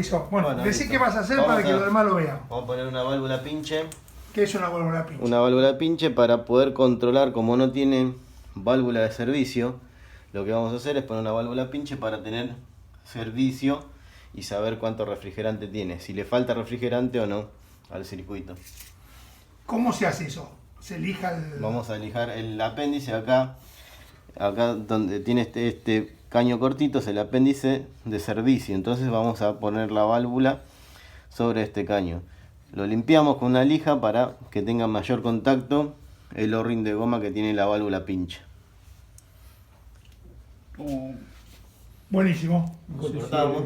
Eso. Bueno, decí listo. qué vas a hacer Vamos para que a- los demás lo vean. Vamos a poner una válvula pinche. ¿Qué es una válvula pinche? Una válvula pinche para poder controlar, como no tiene válvula de servicio, lo que vamos a hacer es poner una válvula pinche para tener servicio y saber cuánto refrigerante tiene, si le falta refrigerante o no al circuito. ¿Cómo se hace eso? Se elija el... Vamos a lijar el apéndice acá donde tiene este caño cortito, es el apéndice de servicio. Entonces vamos a poner la válvula sobre este caño. Lo limpiamos con una lija para que tenga mayor contacto el O-ring de goma que tiene la válvula pinche. Buenísimo. Cortamos.